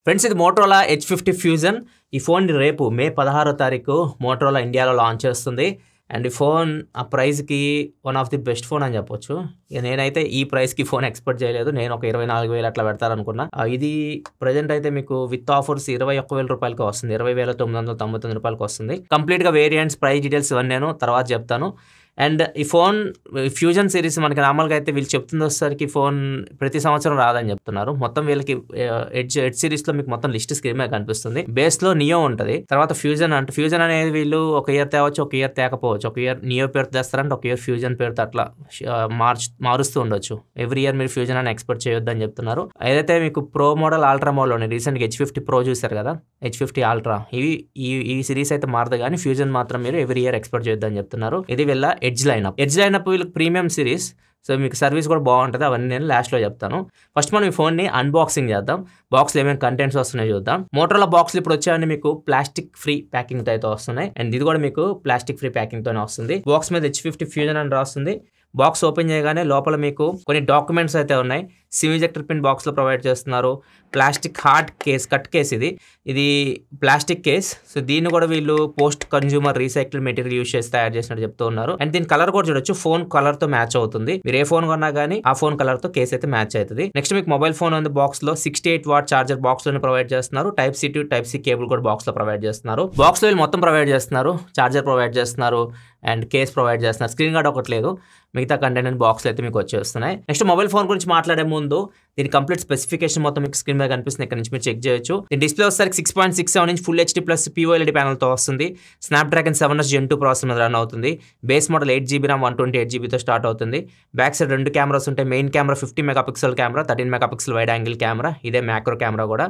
Friends ఇది Motorola H50 fusion. ఈ phone రేపు మే 16వ తారీఖు మోటరోలా ఇండియాలో లాంచ్ చేస్తుంది. అండ్ ఈ ఫోన్ ఆ ప్రైస్కి one of the best phone అని చెప్పొచ్చు. నేనైతే ఈ ప్రైస్కి ఫోన్ ఎక్స్పెక్ట్ చేయలేదు. నేను ఒక 24,000 అట్లా పెడతారనుకున్నా. ఇది ప్రజెంట్ అయితే మీకు విత్ ఆఫర్స్ 21,000 రూపాయలకి వస్తుంది. 20,999 రూపాయలకి వస్తుంది. కంప్లీట్గా వేరియంట్స్, ప్రైస్ డీటెయిల్స్ ఇవన్నీ నేను తర్వాత చెప్తాను. అండ్ ఈ ఫోన్ ఫ్యూజన్ సిరీస్ మనకి నార్మల్గా అయితే వీళ్ళు చెప్తుంది వచ్చేసరికి ఫోన్ ప్రతి సంవత్సరం రాదని చెప్తున్నారు. మొత్తం వీళ్ళకి ఎడ్జ్ సిరీస్లో మీకు మొత్తం లిస్ట్ స్క్రీన్ మీద కనిపిస్తుంది. బేస్లో నియో ఉంటుంది. తర్వాత ఫ్యూజన్ అంటే ఫ్యూజన్ అనేది వీళ్ళు ఒక ఇయర్ తేవచ్చు, ఒక ఇయర్ తేకపోవచ్చు. ఒక ఇయర్ నియో పేరుతో తెస్తారంటే ఒక ఇయర్ ఫ్యూజన్ పేరుతో అట్లా మారుస్తూ ఉండొచ్చు. ఎవ్రీ ఇయర్ మీరు ఫ్యూజన్ అని ఎక్స్పెక్ట్ చేయొద్దు అని చెప్తున్నారు. ఏదైతే మీకు ప్రో మోడల్, అల్ట్రా మోడల్ ఉన్నాయి. రీసెంట్గా H50 ప్రో చూసారు కదా, H50 అల్ట్రా, ఈ సిరీస్ అయితే మారదు కానీ ఫ్యూజన్ మాత్రం మీరు ఎవ్రీ ఇయర్ ఎక్స్పెక్ట్ చేయొద్దు అని చెప్తున్నారు. ఇది వీళ్ళ ఎడ్జ్ లైనప్ వీళ్ళకి ప్రీమియం సిరీస్. సో మీకు సర్వీస్ కూడా బాగుంటుంది. అవన్నీ నేను లాస్ట్లో చెప్తాను. ఫస్ట్ మనం ఈ ఫోన్ని అన్బాక్సింగ్ చేద్దాం. బాక్స్లో ఏమేమి కంటెంట్స్ వస్తున్నాయో చూద్దాం. మోటరోలా బాక్స్లు ఇప్పుడు వచ్చాయని మీకు ప్లాస్టిక్ ఫ్రీ ప్యాకింగ్తో అయితే వస్తున్నాయి. అండ్ ఇది కూడా మీకు ప్లాస్టిక్ ఫ్రీ ప్యాకింగ్తోనే వస్తుంది. బాక్స్ మీద H50 ఫ్యూజన్ అని రాస్తుంది. బాక్స్ ఓపెన్ చేయగానే లోపల మీకు కొన్ని డాక్యుమెంట్స్ అయితే ఉన్నాయి. సిమ్ ఎజెక్టర్ పిన్ బాక్స్లో ప్రొవైడ్ చేస్తున్నారు. Plastic hard case, cut case ఇది ప్లాస్టిక్ కేస్. సో దీన్ని కూడా వీళ్ళు post consumer recycle material use చేసి తయారు చేసినట్టు చెప్తూ ఉన్నారు. అండ్ దీని కలర్ కూడా చూడొచ్చు, ఫోన్ కలర్ తో మ్యాచ్ అవుతుంది. మీరు ఏ ఫోన్ కొన్నా కానీ ఆ ఫోన్ కలర్ తో కేస్ అయితే మ్యాచ్ అవుతుంది. నెక్స్ట్ మీకు మొబైల్ ఫోన్ ఉంది. బాక్స్ లో 68 వాట్ చార్జర్ బాక్స్ లోనే ప్రొవైడ్ చేస్తున్నారు. Type-C to Type-C కేబుల్ కూడా బాక్స్ లో ప్రొవైడ్ చేస్తున్నారు. బాక్స్ లో వీళ్ళు మొత్తం ప్రొవైడ్ చేస్తున్నారు. చార్జర్ ప్రొవైడ్ చేస్తున్నారు అండ్ కేస్ ప్రొవైడ్ చేస్తున్నారు. స్క్రీన్ గార్డ్ ఒకటి లేదు, మిగతా కంటెంట్ బాక్స్లో అయితే మీకు వచ్చేస్తున్నాయి. నెక్స్ట్ మొబైల్ ఫోన్ గురించి మాట్లాడే ముందు దీని కంప్లీట్ స్పెసిఫికేషన్ మొత్తం మీకు స్క్రీన్ మీద కనిపిస్తుంది. ఇక్కడ నుంచి మీరు చెక్ చేయొచ్చు. దీని డిస్ప్లే వచ్చేసరికి 6.67 inch full HD plus POLED ప్యానల్తో వస్తుంది. స్నాప్డ్రాగన్ 7S Gen 2 ప్రాసెసర్ మీద రన్ అవుతుంది. Base model 8GB RAM 128GB తో స్టార్ట్ అవుతుంది. బ్యాక్ సైడ్ 2 కెమెరాస్ ఉంటాయి. Main camera 50 megapixel camera, 13 megapixel wide angle camera, ఇదే మ్యాక్రో కెమెరా కూడా.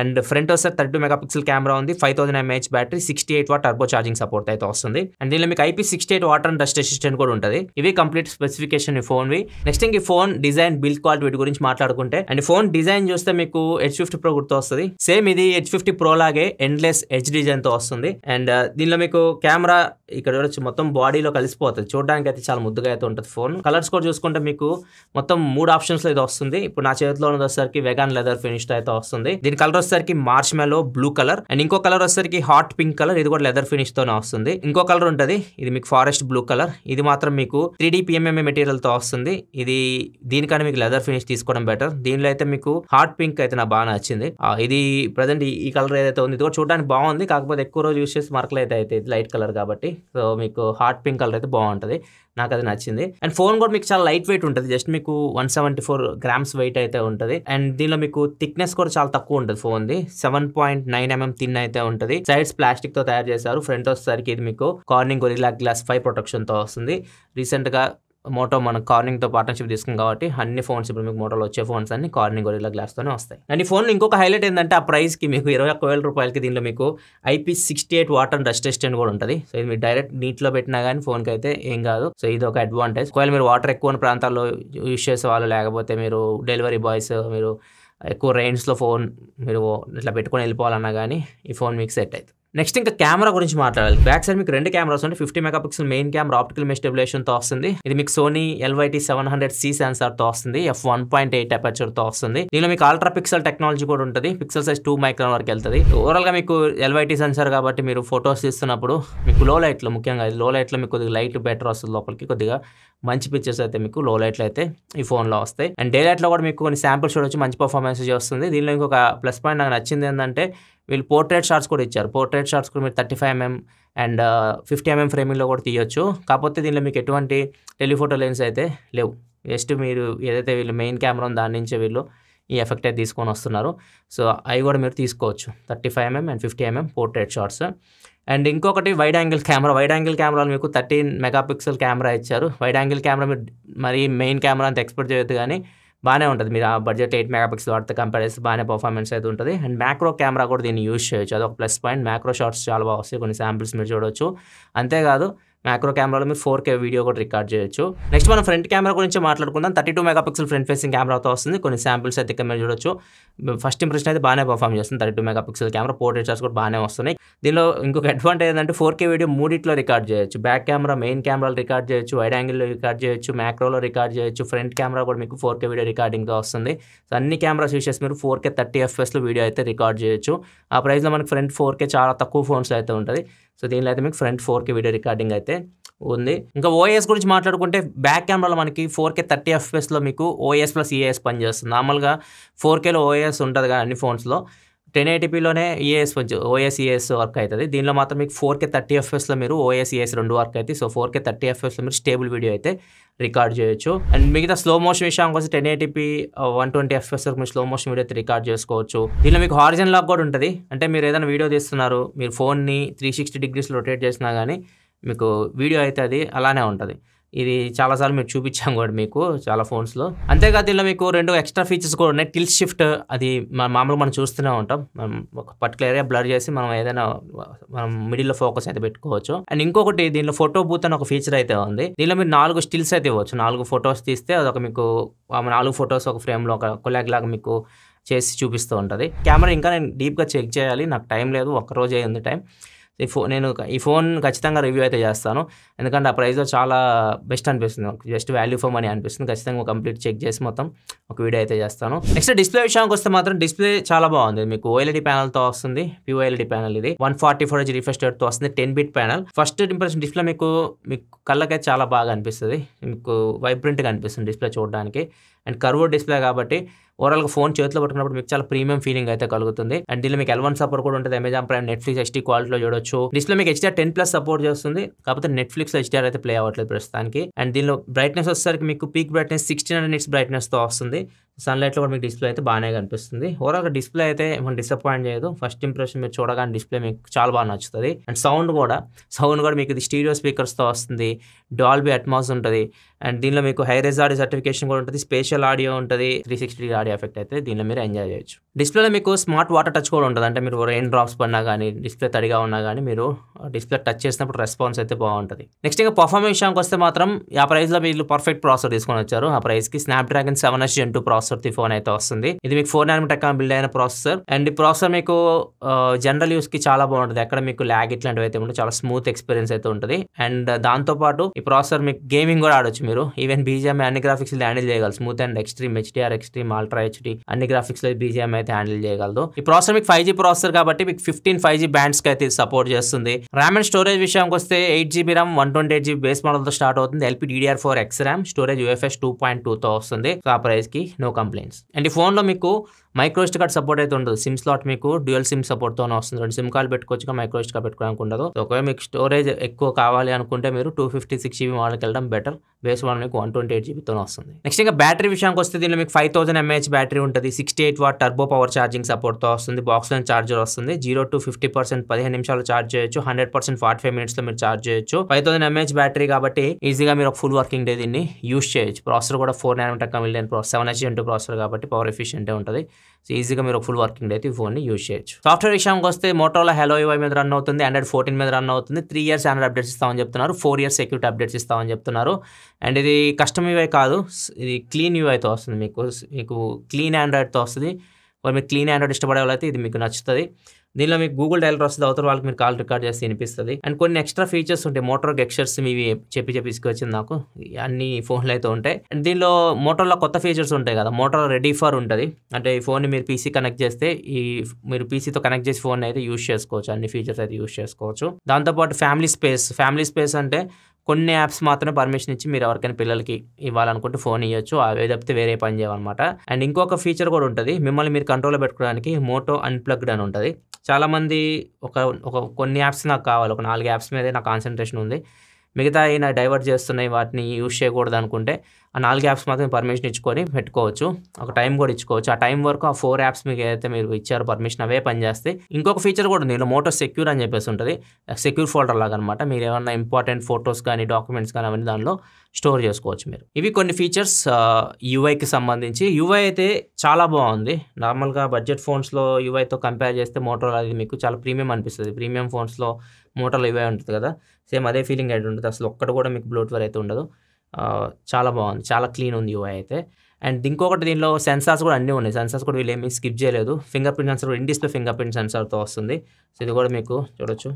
అండ్ ఫ్రంట్ వస్తే 32 megapixel camera ఉంది. 5000 mAh battery, 68 what turbo charging support అయితే వస్తుంది. అండ్ దీనిలో మీకు IP68 water and dust resistant కూడా ఉంటుంది. ఇవి కంప్లీట్ స్పెసిఫికేషన్ ఈ ఫోన్ వి. నెక్స్ట్ ఇంక ఈ ఫోన్ డిజైన్, బిల్డ్ క్వాలిటీ వీటి గురించి మాట్లాడుకుంటే, అండ్ ఫోన్ డిజైన్ చూస్తే మీకు H50 Pro గుర్తు వస్తుంది. సేమ్ ఇది H50 Pro లాగే ఎండ్లెస్ ఎడ్జ్ డిజైన్ తో వస్తుంది. అండ్ దీనిలో మీకు కెమెరా ఇక్కడ చూడొచ్చు, మొత్తం బాడీలో కలిసిపోతుంది. చూడడానికి అయితే చాలా ముద్దుగా అయితే ఉంటుంది ఫోన్. కలర్స్ కూడా చూసుకుంటే మీకు మొత్తం 3 ఆప్షన్స్ లో ఇది వస్తుంది. ఇప్పుడు నా చేతిలో ఉన్నసరికి వెగాన్ లెదర్ ఫినిష్ అయితే వస్తుంది. దీని కలర్ వచ్చేసరికి మార్ష్మెలో బ్లూ కలర్, అండ్ ఇంకో కలర్ వచ్చేసరికి హాట్ పింక్ కలర్, ఇది కూడా లెదర్ ఫినిష్ తోనే వస్తుంది. ఇంకో కలర్ ఉంటుంది, ఇది మీకు ఫారెస్ట్ బ్లూ కలర్, ఇది మాత్రం మీకు 3D PMMA మెటీరియల్ తో వస్తుంది. ఇది దీనికన్నా మీకు లెదర్ ఫినిష్ తీసుకోవడం బెటర్. దీనిలో అయితే మీకు హాట్ పింక్ అయితే నాకు బాగా నచ్చింది. ఇది ప్రజెంట్ ఈ కలర్ ఏదైతే ఉంది ఇది కూడా చూడడానికి బాగుంది. కాకపోతే ఎక్కువ రోజు యూస్ చేసి మరకలు అయితే ఇది లైట్ కలర్ కాబట్టి, సో మీకు హాట్ పింక్ కలర్ అయితే బాగుంటుంది. నాకు అది నచ్చింది. అండ్ ఫోన్ కూడా మీకు చాలా లైట్ వెయిట్ ఉంటుంది. జస్ట్ మీకు 174 grams వెయిట్ అయితే ఉంటుంది. అండ్ దీనిలో మీకు థిక్నెస్ కూడా చాలా తక్కువ ఉంటుంది. ఫోన్ ది 7.9 mm థిన్ అయితే ఉంటుంది. సైడ్స్ ప్లాస్టిక్ తో తయారు చేశారు. ఫ్రంట్ వచ్చేసరికి ఇది మీకు కార్నింగ్ గొరిల్లా గ్లాస్ 5 ప్రొటెక్షన్ తో వస్తుంది. రీసెంట్ గా మోటో మన కార్నింగ్ తో పార్ట్నర్షిప్ తీసుకుంది కాబట్టి అన్ని ఫోన్స్ ఇప్పుడు మీకు మోటోలో వచ్చే ఫోన్స్ అన్ని కార్నింగ్ గొరిల్లా గ్లాస్ తోనే వస్తాయి. అండ్ ఈ ఫోన్ ఇంకొక హైలైట్ ఏంటంటే ఆ ప్రైస్ కి మీకు 21,000 రూపాయలకి దీనిలో మీకు IP68 water and dust resistant కూడా ఉంటుంది. సో ఇది మీరు డైరెక్ట్ నీటిలో పెట్టినా కానీ ఫోన్ కి అయితే ఏం కాదు. సో ఇది ఒక అడ్వాంటేజ్. ఒకవేళ మీరు వాటర్ ఎక్కువ ప్రాంతాల్లో యూస్ చేసే వాళ్ళు, లేకపోతే మీరు డెలివరీ బాయ్స్, మీరు ఎక్కువ రేంజ్లో ఫోన్ మీరు ఇట్లా పెట్టుకొని వెళ్ళిపోవాలన్నా కానీ ఈ ఫోన్ మీకు సెట్ అవుతుంది. నెక్స్ట్ ఇంకా కెమెరా గురించి మాట్లాడాలి. బ్యాక్ సైడ్ మీకు 2 కెమెరాస్ ఉంటాయి. 50 megapixel main camera optical mesh stabilisation తో వస్తుంది. ఇది మీకు సోనీ LYT-700C సెన్సార్ తో వస్తుంది. f1.8 అపర్చర్ తో వస్తుంది. దీనిలో మీకు అల్ట్రా పిక్సెల్ టెక్నాలజీ కూడా ఉంటుంది. పిక్సెల్ సైజ్ 2 మైక్రాన్ వరకు వెళ్తుంది. ఓవరాల్ గా మీకు LYT సెన్సార్ కాబట్టి మీరు ఫొటోస్ తీస్తున్నప్పుడు మీకు లో లైట్ లో, ముఖ్యంగా లో లైట్ లో మీకు కొద్దిగా లైట్ బెటర్ వస్తుంది. లోపలికి కొద్దిగా మంచి పిక్చర్స్ అయితే మీకు లో లైట్ లో అయితే ఈ ఫోన్ లో వస్తాయి. అండ్ డే లైట్ లో కూడా మీకు కొన్ని శాంపుల్స్ చూడొచ్చు, మంచి పర్ఫార్మెన్స్ వస్తుంది. దీనిలో ఇంకొక ప్లస్ పాయింట్ నాకు నచ్చింది ఏంటంటే వీళ్ళు పోర్ట్రేట్ షాట్స్ కూడా ఇచ్చారు. పోర్ట్రేట్ షాట్స్ కూడా మీరు 35mm అండ్ 50mm ఫ్రేమింగ్లో కూడా తీయొచ్చు. కాకపోతే దీనిలో మీకు ఎటువంటి టెలిఫోటో లెన్స్ అయితే లేవు. జస్ట్ మీరు ఏదైతే వీళ్ళు మెయిన్ కెమెరా ఉందో దాని నుంచి వీళ్ళు ఈ ఎఫెక్ట్ అయితే తీసుకొని వస్తున్నారు. సో అవి కూడా మీరు తీసుకోవచ్చు. 35mm and 50mm portrait shots. And ఇంకొకటి wide angle camera. Wide angle కెమెరాలు మీకు 13 మెగాపిక్సెల్ కెమెరా ఇచ్చారు. వైడ్ యాంగిల్ కెమెరా మీరు మరి మెయిన్ కెమెరా అంత ఎక్స్పెక్ట్ చేయొద్దు, కానీ బాగానే ఉంటుంది. మీరు ఆ బడ్జెట్ 8 మెగాపిక్సెల్ వాటితో కంపేర్ చేస్తే బాగానే పర్ఫార్మెన్స్ అయితే ఉంటుంది. అండ్ మ్యాక్రో కెమెరా కూడా దీన్ని యూస్ చేయొచ్చు, అదొక ప్లస్ పాయింట్. మ్యాక్రో షాట్స్ చాలా బాగా వస్తాయి. కొన్ని శాంపిల్స్ మీరు చూడవచ్చు. అంతేకాదు మ్యాక్రో కెమెరాలో మీరు 4K వీడియో కూడా రికార్డ్ చేయొచ్చు. నెక్స్ట్ మనం ఫ్రంట్ కెమెరా గురించి మాట్లాడుకుందాం. 32 మెగాపిక్సెల్ ఫ్రంట్ ఫేసింగ్ కెమెరాతో వస్తుంది. కొన్ని శాంపిల్స్ అయితే ఇక్కడ మీరు చూడొచ్చు. ఫస్ట్ ఇంప్రెషన్ అయితే బాగానే పర్ఫామ్ చేస్తుంది 32 మెగాపిక్సెల్ కెమెరా. పోర్ట్రేట్ షాట్స్ కూడా బాగానే వస్తున్నాయి. దీనిలో ఇంకొక అడ్వాంటేజ్ ఏంటంటే 4K వీడియో మూడిట్లో రికార్డ్ చేయొచ్చు. బ్యాక్ కెమెరా, మెయిన్ కెమెరాలో రికార్డ్ చేయొచ్చు, వైడ్ యాంగిల్లో రికార్డ్ చేయొచ్చు, మ్యాక్రోలో రికార్డ్ చేయొచ్చు. ఫ్రంట్ కెమెరా కూడా మీకు 4K వీడియో రికార్డింగ్తో వస్తుంది. సో అన్ని కెమెరాస్ యూస్ చేసి మీరు 4K 30 fps వీడియో అయితే రికార్డ్ చేయొచ్చు. ఆ ప్రైస్లో మనకి ఫ్రంట్ 4K చాలా తక్కువ ఫోన్స్లో అయితే ఉంటుంది. సో దీనిలో అయితే మీకు ఫ్రంట్ 4K వీడియో రికార్డింగ్ అయితే ఉంది. ఇంకా OIS గురించి మాట్లాడుకుంటే బ్యాక్ కెమెరాలో మనకి 4K 30 fps మీకు OIS ప్లస్ EIS పనిచేస్తుంది. నార్మల్గా 4Kలో OIS ఉంటుంది కానీ అన్ని ఫోన్స్లో 1080pలోనే OIS వర్క్ అవుతుంది. దీనిలో మాత్రం మీకు 4K 30 fpsలో మీరు OIS EIS రెండు వర్క్ అవుతాయి. సో 4K 30 fpsలో మీరు స్టేబుల్ వీడియో అయితే రికార్డ్ చేయొచ్చు. అండ్ మిగతా స్లో మోషన్ విషయానికి వస్తే 1080p 120 fps వరకు మీరు స్లో మోషన్ వీడియో అయితే రికార్డ్ చేసుకోవచ్చు. దీనిలో మీకు హారిజన్ లాక్ కూడా ఉంటుంది. అంటే మీరు ఏదైనా వీడియో తీస్తున్నారు, మీరు ఫోన్ని 360 degrees రొటేట్ చేసినా కానీ మీకు వీడియో అయితే అది అలానే ఉంటుంది. ఇది చాలాసార్లు మీరు చూపించాం కూడా మీకు చాలా ఫోన్స్లో. అంతేకాదు దీనిలో మీకు 2 ఎక్స్ట్రా ఫీచర్స్ కూడా ఉన్నాయి. టిల్ట్ షిఫ్ట్, అది మామూలుగా మనం చూస్తూనే ఉంటాం. మనం ఒక పర్టికులర్ ఏరియా బ్లర్ చేసి మనం ఏదైనా మనం మిడిల్లో ఫోకస్ అయితే పెట్టుకోవచ్చు. అండ్ ఇంకొకటి దీనిలో ఫోటో బూత్ అని ఒక ఫీచర్ అయితే ఉంది. దీనిలో మీరు 4 స్టిల్స్ అయితే ఇవ్వచ్చు. 4 ఫొటోస్ తీస్తే అదొక మీకు 4 ఫొటోస్ ఒక ఫ్రేమ్లో ఒక కొలాగ్ లాగా మీకు చేసి చూపిస్తూ ఉంటుంది. కెమెరా ఇంకా నేను డీప్గా చెక్ చేయాలి, నాకు టైం లేదు, ఒక్కరోజే ఉంది టైం. నేను ఈ ఫోన్ ఖచ్చితంగా రివ్యూ అయితే చేస్తాను. ఎందుకంటే ఆ ప్రైస్లో చాలా బెస్ట్ అనిపిస్తుంది, జస్ట్ వాల్యూ ఫర్ మనీ అనిపిస్తుంది. ఖచ్చితంగా కంప్లీట్ చెక్ చేసి మొత్తం ఒక వీడియో అయితే చేస్తాను. నెక్స్ట్ డిస్ప్లే విషయానికి వస్తే మాత్రం డిస్ప్లే చాలా బాగుంది. మీకు OLED ప్యానల్తో వస్తుంది. POLED ప్యానల్ ఇది 144Hz రిఫ్రెష్ రేట్తో వస్తుంది. 10-bit panel. First impression display మీకు కళ్ళకైతే చాలా బాగా అనిపిస్తుంది. మీకు వైబ్రెంట్గా అనిపిస్తుంది డిస్ప్లే చూడడానికి. అండ్ కర్వ్డ్ డిస్ప్లే కాబట్టి ఓవరాల్గా ఫోన్ చేతిలో పట్టుకున్నప్పుడు మీకు చాలా ప్రీమియం ఫీలింగ్ అయితే కలుగుతుంది. అండ్ దీనిలో మీకు L1 సపోర్ట్ కూడా ఉంటుంది. అమెజాన్ ప్రైమ్, నెట్ఫ్లిక్స్ HD క్వాలిటీలో చూడొచ్చు. డిస్ప్లే మీకు HDR10+ సపోర్ట్ చేస్తుంది. కాకపోతే నెట్ఫ్లిక్స్లో HDR అయితే ప్లే అవ్వట్లేదు ప్రస్తుతానికి. అండ్ దీనిలో బ్రైట్నెస్ వచ్చేసరికి మీకు పీక్ బ్రైట్నెస్ 1600 nits బ్రైట్నెస్తో వస్తుంది. సన్లైట్లో కూడా మీకు డిస్ప్లే అయితే బాగానే కనిపిస్తుంది. ఓవరాల్గా డిస్ప్లే అయితే మనం డిసప్పాయింట్ చేయదు. ఫస్ట్ ఇంప్రెషన్ మీరు చూడగానే డిస్ప్లే మీకు చాలా బాగా నచ్చుతుంది. అండ్ సౌండ్ కూడా మీకు ఇది స్టీరియో స్పీకర్స్తో వస్తుంది. డాల్బీ అట్మాస్ ఉంటుంది. అండ్ దీనిలో మీకు హై రిజ్ ఆడియో సర్టిఫికేషన్ కూడా ఉంటుంది. స్పేషియల్ ఆడియో ఉంటుంది. 360 ఆడియో ఎఫెక్ట్ అయితే దీనిలో మీరు ఎంజాయ్ చేయొచ్చు. డిస్ప్లేలో మీకు స్మార్ట్ వాటర్ టచ్ కూడా ఉంటుంది. అంటే మీరు రెయిన్ డ్రాప్స్ పడినా కానీ, డిస్ప్లే తడిగా ఉన్నా కానీ మీరు డిస్ప్లే టచ్ చేసినప్పుడు రెస్పాన్స్ అయితే బాగుంటుంది. నెక్స్ట్ ఇంకా పర్ఫార్మెన్స్ విషయానికి వస్తే మాత్రం ఆ ప్రైస్లో వీళ్ళు పర్ఫెక్ట్ ప్రాసెసర్ తీసుకొని వచ్చారు. ఆ ప్రైస్కి Snapdragon 7H Gen 2 processor phone అయితే వస్తుంది. ఇది మీకు 4nm టెక్నాలజీ బిల్డ్ అయిన ప్రాసెసర్. అండ్ ఈ ప్రాసెసర్ మీకు జనరల్ యూస్కి చాలా బాగుంటుంది. ఎక్కడ మీకు ల్యాగ్ ఇట్లాంటివి అయితే ఉంటుంది. చాలా స్మూత్ ఎక్స్పీరియన్స్ అయితే ఉంటుంది. అండ్ దాంతోపాటు ఈ ప్రాసెసర్ మీకు గేమింగ్ కూడా ఆడొచ్చు. మీరు ఈవెన్ BGM అన్ని గ్రాఫిక్స్ హ్యాండిల్ చేయగలరు. Smooth and extreme, HDR extreme, ultra HD అన్ని గ్రాఫిక్స్ లో BGM అయితే హ్యాండిల్ చేయగలదు. ఈ ప్రాసెసర్ మీకు 5G ప్రాసెసర్ కాబట్టి మీకు 15 5G బ్యాండ్స్ కి అయితే సపోర్ట్ చేస్తుంది. ర్యామ్ అండ్ స్టోరేజ్ విషయానికి వస్తే 8GB RAM 128GB base model తో స్టార్ట్ అవుతుంది. LPDDR4X ర్యామ్, స్టోరేజ్ UFS 2.2 తో వస్తుంది. సో ఆ ప్రైస్ కి నో కంప్లైంట్స్. అండ్ ఈ ఫోన్ లో మీకు మైక్రోఎస్డి కార్డ్ సపోర్ట్ అయితే ఉండదు. సిమ్ స్లాట్ మీకు డ్యూయల్ సిమ్ సపోర్ట్ తోనే వస్తుంది. 2 సిమ్ కార్డు పెట్టుకోవచ్చు, మైక్రోఎస్డి కార్డ్ పెట్టుకోవడానికి ఉండదు. ఒకవేళ మీకు స్టోరేజ్ ఎక్కువ కావాలి అనుకుంటే మీరు 256GB మోడల్కి వెళ్ళడం బెటర్. బేస్ మోడల్ మీకు 128GB వస్తుంది. నెక్స్ట్ ఇంకా బ్యాటరీ విషయానికి వస్తే దీనిలో మీకు 5000 mAh బ్యాటరీ ఉంటుంది. 68W turbo power charging support తో వస్తుంది. బాక్స్ లో ఛార్జర్ వస్తుంది. 0 to 50% 15 నిమిషాలు ఛార్జ్ చేయొచ్చు. 100% 45 minutes లో మీరు ఛార్జ్ చేయొచ్చు. 5000 mAh బ్యాటరీ కాబట్టి ఈజీగా మీరు ఒక ఫుల్ వర్కింగ్ డే దీన్ని యూస్ చేయొచ్చు. ప్రాసెసర్ కూడా 4nm technology 7H Gen 2 processor కాబట్టి పవర్ ఎఫిషియెంట్ ఉంటుంది. సో ఈజీగా మీరు ఒక ఫుల్ వర్కింగ్ డే అయితే ఈ ఫోన్ని యూస్ చేయొచ్చు. సాఫ్ట్వేర్ విషయానికి వస్తే మోటోరోలా హెలో UI మీద రన్ అవుతుంది. Android 14 మీద రన్ అవుతుంది. 3 years Android అప్డేట్స్ ఇస్తామని చెప్తున్నారు. 4 years సెక్యూరిటీ అప్డేట్స్ ఇస్తామని చెప్తున్నారు. అండ్ ఇది కస్టమ్ UI కాదు, ఇది క్లీన్ UIతో వస్తుంది. మీకు క్లీన్ ఆండ్రాయిడ్తో వస్తుంది. మీరు క్లీన్ ఆండ్రాయిడ్ ఇష్టపడే వాళ్ళైతే ఇది మీకు నచ్చుతుంది. దీనిలో మీకు గూగుల్ డైలర్ వస్తుంది. అవతల వాళ్ళకి మీరు కాల్ రికార్డ్ చేసి వినిపిస్తుంది. అండ్ కొన్ని ఎక్స్ట్రా ఫీచర్స్ ఉంటాయి. మోటోరో గెక్షర్స్ ఇవి చెప్పి తీసుకొచ్చింది నాకు. అన్ని ఫోన్లు అయితే ఉంటాయి. అండ్ దీనిలో మోటోలో కొత్త ఫీచర్స్ ఉంటాయి కదా. మోటోలో రెడీ ఫర్ ఉంటుంది. అంటే ఈ ఫోన్ని మీరు PC కనెక్ట్ చేస్తే మీరు PCతో కనెక్ట్ చేసి ఫోన్ అయితే యూస్ చేసుకోవచ్చు. అన్ని ఫీచర్స్ అయితే యూస్ చేసుకోవచ్చు. దాంతోపాటు ఫ్యామిలీ స్పేస్ అంటే కొన్ని యాప్స్ మాత్రమే పర్మిషన్ ఇచ్చి మీరు ఎవరికైనా పిల్లలకి ఇవ్వాలనుకుంటే ఫోన్ ఇవ్వచ్చు. అవి తప్పితే వేరే పని చేయమన్నమాట. అండ్ ఇంకొక ఫీచర్ కూడా ఉంటుంది. మిమ్మల్ని మీరు కంట్రోల్లో పెట్టుకోవడానికి మోటో అన్ప్లగ్డ్ అని ఉంటుంది. చాలామంది కొన్ని యాప్స్ నాకు కావాలి, ఒక 4 యాప్స్ మీదే నా కాన్సన్ట్రేషన్ ఉంది, మిగతా అయినా డైవర్ట్ చేస్తున్నాయి, వాటిని యూజ్ చేయకూడదు అనుకుంటే ఆ 4 యాప్స్ మాత్రం పర్మిషన్ ఇచ్చుకొని పెట్టుకోవచ్చు. ఒక టైం కూడా ఇచ్చుకోవచ్చు. ఆ టైం వరకు ఆ 4 యాప్స్ మీకు ఏదైతే మీరు ఇచ్చారో పర్మిషన్ అవే పనిచేస్తాయి. ఇంకొక ఫీచర్ కూడా ఉంది. మోటో సెక్యూర్ అని చెప్పేసి ఉంటుంది. సెక్యూర్ ఫోల్డర్ లాగా అనమాట. మీరు ఏమన్నా ఇంపార్టెంట్ ఫొటోస్ కానీ డాక్యుమెంట్స్ కానీ అవన్నీ దానిలో స్టోర్ చేసుకోవచ్చు మీరు. ఇవి కొన్ని ఫీచర్స్ యూఐకి సంబంధించి. యూఐ అయితే చాలా బాగుంది. నార్మల్గా బడ్జెట్ ఫోన్స్లో యూఐతో కంపేర్ చేస్తే మోటోరోలా అది మీకు చాలా ప్రీమియం అనిపిస్తుంది. ప్రీమియం ఫోన్స్లో మోటోలో యూఐ ఉంటుంది కదా. సేమ్ అదే ఫీలింగ్ అయితే ఉంటుంది. అసలు ఒక్కటి కూడా మీకు బ్లోట్వేర్ అయితే ఉండదు. చాలా బాగుంది, చాలా క్లీన్ ఉంది యూఐ అయితే. అండ్ ఇంకొకటి దీనిలో సెన్సార్స్ కూడా అన్నీ ఉన్నాయి. సెన్సార్స్ కూడా వీళ్ళు ఏమీ స్కిప్ చేయలేదు. Fingerprint sensor, in display fingerprint సెన్సార్తో వస్తుంది. సో ఇది కూడా మీకు చూడొచ్చు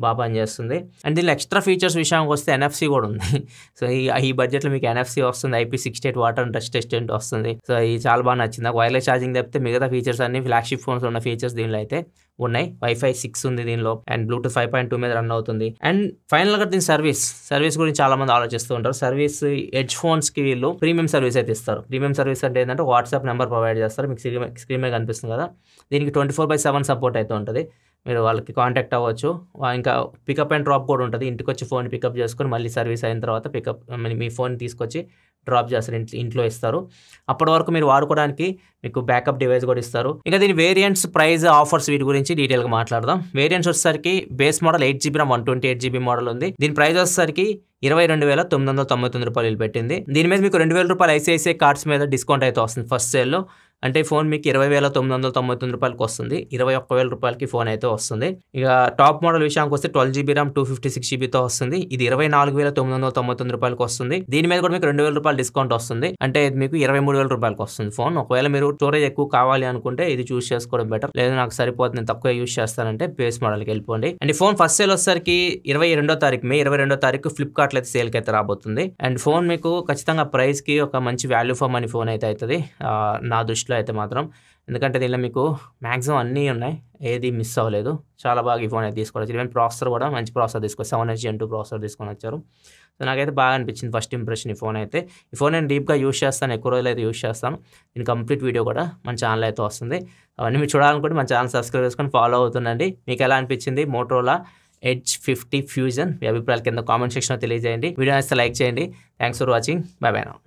బాగా పనిచేస్తుంది. అండ్ దీనిలో ఎక్స్ట్రా ఫీచర్స్ విషయానికి వస్తే NFC కూడా ఉంది. సో ఈ బడ్జెట్లో మీకు NFC వస్తుంది, IP68 వాటర్ అండ్ టచ్ టెస్టెంట్ వస్తుంది. సో ఇది చాలా బాగా నచ్చింది నాకు. వైర్లెస్ ఛార్జింగ్ తప్పితే మిగతా ఫీచర్స్ అన్ని ఫ్లాగ్షిప్ ఫోన్స్ ఉన్న ఫీచర్స్ దీనిలో అయితే ఉన్నాయి. Wi-Fi 6 ఉంది దీనిలో, అండ్ Bluetooth 5.2 మీద రన్ అవుతుంది. అండ్ ఫైనల్గా దీని సర్వీస్ గురించి చాలా మంది ఆలోచిస్తూ ఉంటారు. సర్వీస్ ఎడ్జ్ ఫోన్స్కి వీళ్ళు ప్రీమియం సర్వీస్ అయితే ఇస్తారు. ప్రీమియం సర్వీస్ అంటే ఏంటంటే వాట్సాప్ నెంబర్ ప్రొవైడ్ చేస్తారు. మీకు స్క్రీన్ మీద కనిపిస్తుంది కదా, దీనికి 24/7 సపోర్ట్ అయితే ఉంటుంది. మీరు వాళ్ళకి కాంటాక్ట్ అవ్వచ్చు. ఇంకా పికప్ అండ్ డ్రాప్ కూడా ఉంటుంది. ఇంటికి వచ్చి ఫోన్ పికప్ చేసుకొని మళ్ళీ సర్వీస్ అయిన తర్వాత మీ ఫోన్ తీసుకొచ్చి డ్రాప్ చేస్తారు, ఇంట్లో ఇస్తారు. అప్పటి వరకు మీరు వాడుకోవడానికి మీకు బ్యాకప్ డివైస్ కూడా ఇస్తారు. ఇంకా దీని వేరియంట్స్, ప్రైస్, ఆఫర్స్ వీటి గురించి డీటెయిల్గా మాట్లాడదాం. వేరియంట్స్ వచ్చేసరికి base model 8GB RAM 128GB model ఉంది. దీని ప్రైస్ వచ్చేసరికి 22,999 రూపాయలు పెట్టింది. దీని మీద మీకు 2,000 రూపాయలు ICICI కార్డ్స్ మీద డిస్కౌంట్ అయితే వస్తుంది ఫస్ట్ సేల్లో. అంటే ఫోన్ మీకు 20,999 రూపాయలకి వస్తుంది. 21,000 రూపాయలకి ఫోన్ అయితే వస్తుంది. ఇక టాప్ మోడల్ విషయానికి వస్తే 12GB RAM 256GBతో వస్తుంది. ఇది 24,999 రూపాయలకి వస్తుంది. దీని మీద కూడా మీకు 2,000 రూపాయలు డిస్కౌంట్ వస్తుంది. అంటే మీకు 23,000 రూపాయలకి వస్తుంది ఫోన్. ఒకవేళ మీరు స్టోరేజ్ ఎక్కువ కావాలి అనుకుంటే ఇది చూస్ చేసుకోవడం బెటర్. లేదు నాకు సరిపోతుంది, నేను తక్కువ యూస్ చేస్తానంటే బేస్ మోడల్కి వెళ్ళిపోండి. అండ్ ఈ ఫోన్ ఫస్ట్ సేల్ వచ్చేసరికి మే 22వ తారీఖు ఫ్లిప్కార్ట్లో అయితే సేల్కి అయితే రాబోతుంది. అండ్ ఫోన్ మీకు ఖచ్చితంగా ప్రైస్కి ఒక మంచి వాల్యూ ఫర్ మనీ ఫోన్ అయితే అవుతుంది నా దృష్టిలో అయితే మాత్రం. ఎందుకంటే దీనిలో మీకు మ్యాక్సిమం అన్నీ ఉన్నాయి, ఏది మిస్ అవ్వలేదు. చాలా బాగా ఈ ఫోన్ అయితే తీసుకోవచ్చు. ఈవెన్ ప్రాసెసర్ కూడా మంచి ప్రాసెసర్ తీసుకొచ్చి 7H Gen 2 ప్రాసెసర్ తీసుకొని వచ్చారు. సో నాకైతే బాగా అనిపించింది ఫస్ట్ ఇంప్రెషన్ ఈ ఫోన్ అయితే. ఈ ఫోన్ నేను డీప్గా యూస్ చేస్తాను, ఎక్కువ రోజులు అయితే యూస్ చేస్తాను. దీని కంప్లీట్ వీడియో కూడా మన ఛానల్ అయితే వస్తుంది. అవన్నీ మీరు చూడాలనుకుంటే మన ఛానల్ సబ్స్క్రైబ్ చేసుకొని ఫాలో అవుతుండండి. మీకు ఎలా అనిపించింది మోటరోలా Edge 50 Fusion? మీ అభిప్రాయాలు కింద కామెంట్ సెక్షన్లో తెలియజేయండి. వీడియో నచ్చితే లైక్ చేయండి. Thanks for watching. By by now.